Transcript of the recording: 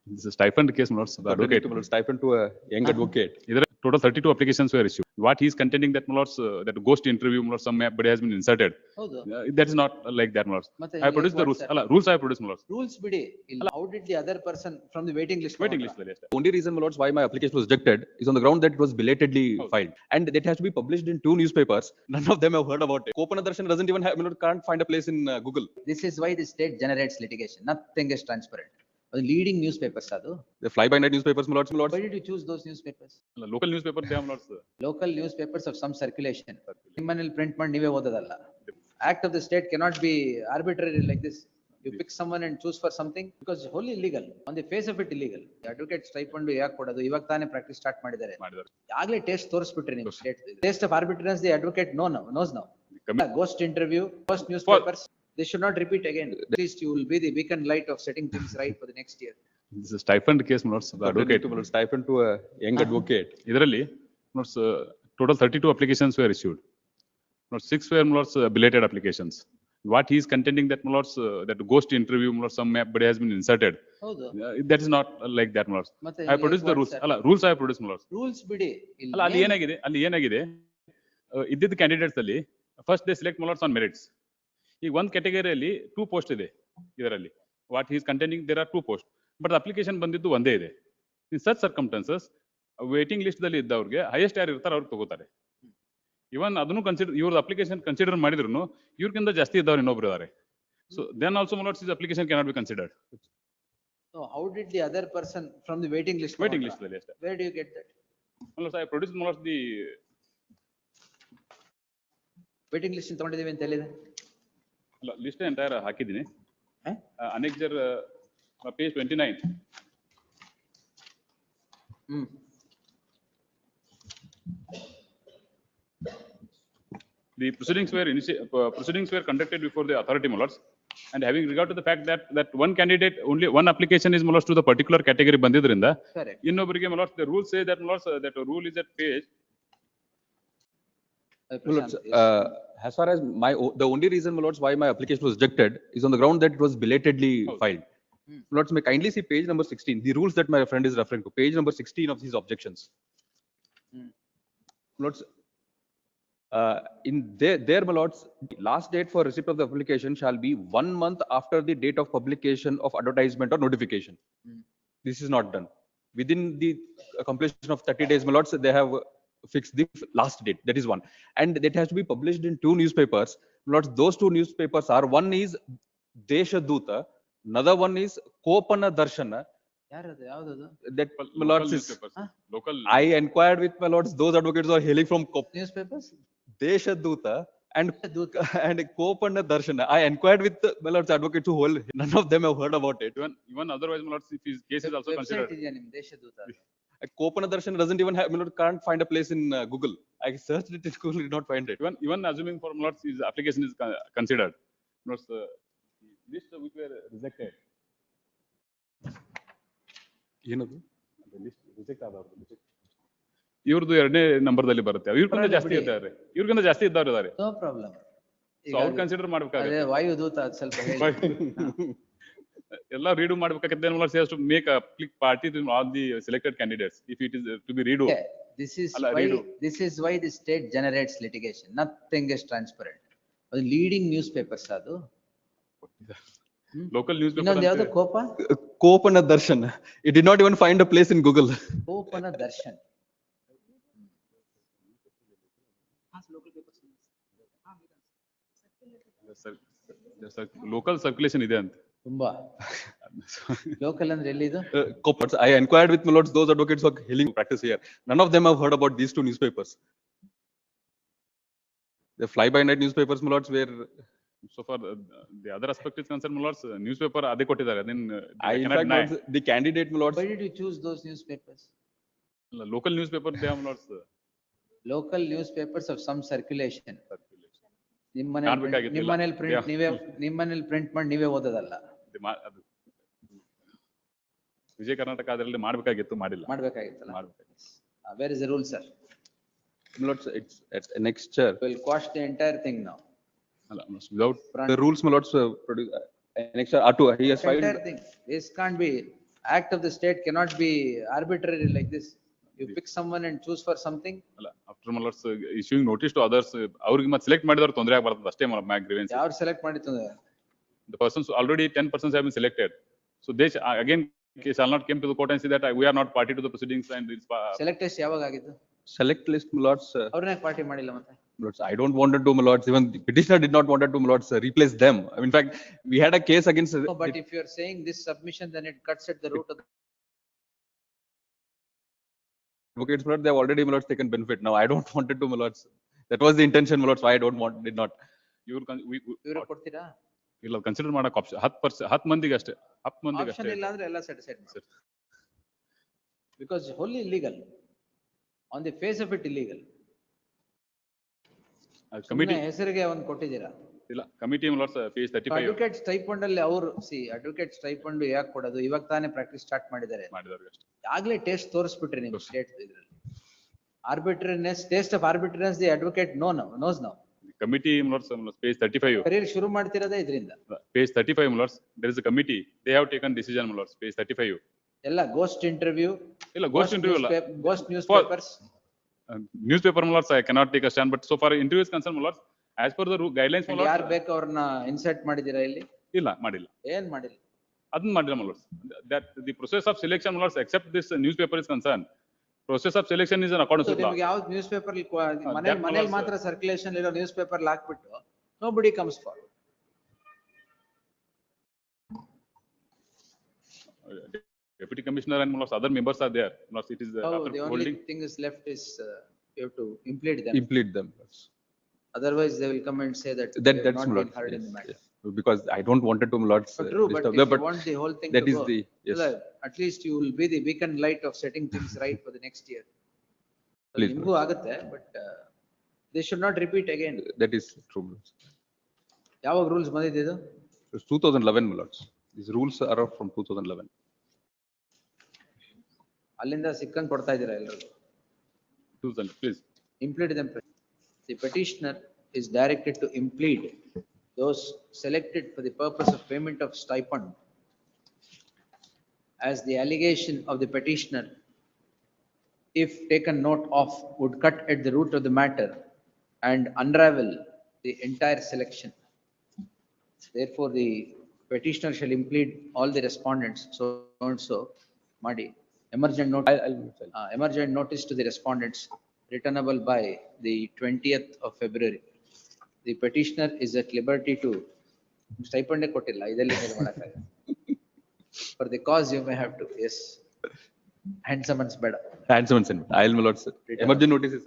This is a stipend case, my lords. The advocate. Stipend to a young advocate. Either total 32 applications were issued. What he is contending that, my lords, that ghost interview, my lords, somebody has been inserted. That is not like that, my lords. I produced the rules. Rules I produced, my lords. Rules bidi. How did the other person from the waiting list? Waiting list. The only reason, my lords, why my application was rejected is on the ground that it was belatedly filed, and it has to be published in 2 newspapers. None of them have heard about it. Kopana Darshan doesn't even have, can't find a place in Google. This is why the state generates litigation. Nothing is transparent. The leading newspapers are though. The fly-by-night newspapers, my lords. Why did you choose those newspapers? Local newspaper, they have, my lords. Local newspapers of some circulation. Criminal print man nive odadalla. Act of the state cannot be arbitrary like this. You pick someone and choose for something because it's wholly illegal. On the face of it illegal. The advocate stipend ಯಾಕೆ ಕೊಡೋದು ಇವಾಗ ತಾನೇ practice start ಮಾಡಿದ್ದಾರೆ. ಆಗಲೇ test ತೋರಿಸ್ಬಿಟ್ರಿ ನೀವು state. Taste of arbitrariness the advocate knows now. Ghost interview, first newspapers. They should not repeat again. At least you will be the beacon light of setting things right for the next year. This is a stipend case, my lords. The advocate. Stipend to a young advocate. ಇದರಲ್ಲಿ notes total 32 applications were issued. Not 6 were, my lords, belated applications. What he is contending that, my lords, that ghost interview, my lords, somebody has been inserted. That is not like that, my lords. I produced the rules. Rules I produced, my lords. Rules bidi. ಅಲ್ಲಿ ಏನಾಗಿದೆ ಇದ್ದಿದ್ದ candidates ಅಲ್ಲಿ first they select, my lords, on merits. ಈಗ ಒಂದು ಕ್ಯಾಟಗರಿಯಲ್ಲಿ 2 post ಇದೆ ಇದರಲ್ಲಿ. What he is contending there are 2 post, but application ಬಂದಿದ್ದು ಒಂದೇ ಇದೆ. In such circumstances waiting list ದಲ್ಲಿ ಇದ್ದವ್ರಿಗೆ ಹೈಯೆಸ್ಟ್ ಯಾರು ಇರ್ತಾರೆ ಅವ್ರಿಗೆ ತಗೋತಾರೆ. ಇವನ್ ಅದನ್ನು ಇವ್ರದ್ದು ಅಪ್ಲಿಕೇಶನ್ ಕನ್ಸಿಡರ್ ಮಾಡಿದ್ರು ಇವ್ರಿಗಿಂತ ಜಾಸ್ತಿ ಇದ್ದವ್ರು ಇನ್ನೊಬ್ರು ಇದ್ದಾರೆ. So then also, my lords, his application cannot be considered. So how did the other person from the waiting list? Waiting list ಅಲ್ಲಿ ಅಷ್ಟೇ. Where do you get that? My lords, I produced, my lords, the waiting list ತಗೊಂಡಿದೀವಿ ಅಂತ ಹೇಳಿದೆ. ಅಲ್ಲ, list entire ಹಾಕಿದ್ದೀನಿ. Annexure page 29. The proceedings were conducted before the authority, my lords, and having regard to the fact that one candidate, only one application is, my lords, to the particular category bandidrinda. Correct. Innobರಿಗೆ, my lords, the rule say that, my lords, that rule is at page. As far as the only reason, my lords, why my application was rejected is on the ground that it was belatedly filed. My lords, may kindly see page number 16, the rules that my friend is referring to, page number 16 of his objections. My lords, in there, my lords, last date for receipt of the application shall be 1 month after the date of publication of advertisement or notification. This is not done. Within the completion of 30 days, my lords, they have fixed the last date. That is one. And that has to be published in 2 newspapers. My lords, those 2 newspapers are, one is Deshaduta, another one is Kopana Darshana. That, my lords, is Local. I inquired with, my lords, those advocates are hailing from Newspapers? Deshaduta and Kopana Darshana. I inquired with, my lords, advocates who hold. None of them have heard about it. Even otherwise, my lords, if his case is also considered. Deshaduta. Kopana Darshan doesn't even have, can't find a place in Google. I searched it in Google, did not find it. Even assuming, for, my lords, his application is considered. Notes list which were rejected. ಏನದು reject ಆದವರು ಇವ್ರದ್ದು 2ನೇ ನಂಬರ್ದಲ್ಲಿ ಬರುತ್ತೆ. ಇವ್ರಿಗಿಂತ ಜಾಸ್ತಿ ಇದ್ದಾರೆ, ಇದ್ದವ್ರು ಇದ್ದಾರೆ. No problem. So ಅವ್ರು ಕನ್ಸಿಡರ್ ಮಾಡ್ಬೇಕಾಗುತ್ತೆ. ಅದೇ ವಾಯುದೂತ ಸ್ವಲ್ಪ ಹೇಳಿ. ಎಲ್ಲ ರೀಡು ಮಾಡಬೇಕಾಗುತ್ತೆ. has to make a party to all the selected candidates if it is to be redo. This is why the state generates litigation. Nothing is transparent. The leading newspapers adu. Local newspaper. ಇನ್ನೊಂದು ಯಾವುದು ಕೋಪ? Kopana Darshan. It did not even find a place in Google. Kopana Darshan. Local circulation ಇದೆ ಅಂತ. ತುಂಬಾ local ಅಂದ್ರೆ ಎಲ್ಲಿದು? I inquired with, my lords, those advocates who are hailing practice here. None of them have heard about these 2 newspapers. The fly-by-night newspapers, my lords, were. So far the other aspect is concerned, my lords, newspaper ಅದೇ ಕೊಟ್ಟಿದ್ದಾರೆ. Then in fact, the candidate, my lords. Why did you choose those newspapers? Local newspaper, they have, my lords. Local newspapers of some circulation. ನಿಮ್ಮನೇಲಿ print ಮಾಡಿ ನೀವೇ ಓದೋದಲ್ಲ. ವಿಜಯ ಕರ್ನಾಟಕ ಅದರಲ್ಲಿ ಮಾಡಬೇಕಾಗಿತ್ತು, ಮಾಡಬೇಕಾಗಿತ್ತಲ್ಲ. Where is the rule, sir? My lords, it's annexure. We'll quash the entire thing now. Without the rules, my lords, annexure R2. He has filed. Entire thing. This can't be Act of the state cannot be arbitrary like this. You pick someone and choose for something. ಅಲ್ಲ after my lords issuing notice to others, ಅವ್ರಿಗೆ ಮತ್ತೆ select ಮಾಡಿದವ್ರು ತೊಂದರೆ ಆಗ್ಬಾರ್ದು ಅಷ್ಟೇ grievance. ಯಾರು select ಮಾಡಿತ್ತು? The persons already 10 persons have been selected. So they again shall not come to the court and say that we are not party to the proceedings and it's Select list ಯಾವಾಗ ಆಗಿದ್ದು? Select list, my lords. ಅವ್ರನ್ನೇ party ಮಾಡಿಲ್ಲ ಮತ್ತೆ. My lords, I don't wanted to, my lords. Even the petitioner did not wanted to, my lords, replace them. In fact, we had a case against. No, but if you are saying this submission, then it cuts at the root of the. Advocates, my lords, they have already, my lords, taken benefit. Now, I don't wanted to, my lords. That was the intention, my lords. Why I did not. ಇವ್ರಿಗೆ ಕೊಡ್ತೀರಾ? ಇಲ್ಲ consider ಮಾಡಕ್ option 10 ಮಂದಿಗೆ ಅಷ್ಟೇ 10 ಮಂದಿಗೆ option ಅಷ್ಟೇ ಇಲ್ಲ ಅಂದ್ರೆ ಎಲ್ಲ set because wholly illegal, on the face of it illegal. Committee ಹೆಸರಿಗೆ ಒಂದು ಕೊಟ್ಟಿದ್ದೀರಾ? ಇಲ್ಲ committee lots page 35 advocate stipend ಅಲ್ಲಿ ಅವರು ಅಡ್ವೊಕೇಟ್ ಸ್ಟೈಪಂಡ್ ಯಾಕೆ ಕೊಡೋದು? ಇವಾಗ ತಾನೇ ಪ್ರಾಕ್ಟೀಸ್ ಸ್ಟಾರ್ಟ್ ಮಾಡಿದ್ದಾರೆ ಅಷ್ಟೇ. ಆಗ್ಲೇ ಟೇಸ್ಟ್ ತೋರಿಸ್ಬಿಟ್ರಿ ನೀವು ಸ್ಟೇಟ್ ಇದ್ರಲ್ಲಿ. Arbitrariness, test of arbitrariness the advocate knows now. Committee lords page 35. Career ಶುರು ಮಾಡ್ತಿರೋದೇ ಇದರಿಂದ. Page 35 lords, there is a committee, they have taken decision lords, page 35. ಎಲ್ಲ ಗೋಸ್ಟ್ ಇಂಟರ್ವ್ಯೂ ಇಲ್ಲ ಗೋಸ್ಟ್ ಇಂಟರ್ವ್ಯೂ ಇಲ್ಲ, ghost news papers. newspaper lords I cannot take a stand, but so far interview is concerned lords, as per the guidelines lords. ಯಾರು ಬೇಕು ಅವ್ರನ್ನ insert ಮಾಡಿದಿರಾ ಇಲ್ಲಿ? ಇಲ್ಲ ಮಾಡಿಲ್ಲ. ಏನ್ ಮಾಡಿಲ್ಲ? ಅದನ್ನ ಮಾಡಿಲ್ಲ lords. That the process of selection lords, except this newspaper is concerned, process of selection is in accordance with law. ನಿಮಗೆ ಯಾವ ನ್ಯೂಸ್ ಪೇಪರ್ ಮನೇಲಿ ಮಾತ್ರ ಸರ್ಕ್ಯುಲೇಷನ್ ಇರೋ ನ್ಯೂಸ್ ಪೇಪರ್ ಹಾಕ್ಬಿಟ್ಟು nobody comes forward. Deputy commissioner and other members are there. It is the only thing is left is you have to implead them. Otherwise they will come and say that they have not been heard in the matter. Because I don't wanted to, my lords. True, but if you want the whole thing that to is go, the yes. well, at least you will be the beacon light of setting things right for the next year. Please, ನಿಮಗೂ ಆಗುತ್ತೆ, but they should not repeat again. That is true. ಯಾವಾಗ rules ಬಂದಿದ್ದು? 2011, my lords. These rules are from 2011. ಅಲ್ಲಿಂದ ಸಿಕ್ಕಂಗ್ ಕೊಡ್ತಾ ಇದ್ದೀರಾ ಎಲ್ಲರೂ? 2000, please. Implead them. The petitioner is directed to implead those selected for the purpose of payment of stipend, as the allegation of the petitioner, if taken note of, would cut at the root of the matter and unravel the entire selection. Therefore, the petitioner shall implead all the respondents, so and so, Madi, emergent notice to the respondents returnable by the 20th of February. The petitioner is at liberty to stipend ಕೊಟ್ಟಿಲ್ಲ ಇದೆಲ್ಲ ಮಾಡಕ್ಕಾಗ. For the cause you may have to, yes. Hand summons ಬೇಡ. Hand summons, I'll, my lords. Emergent notice is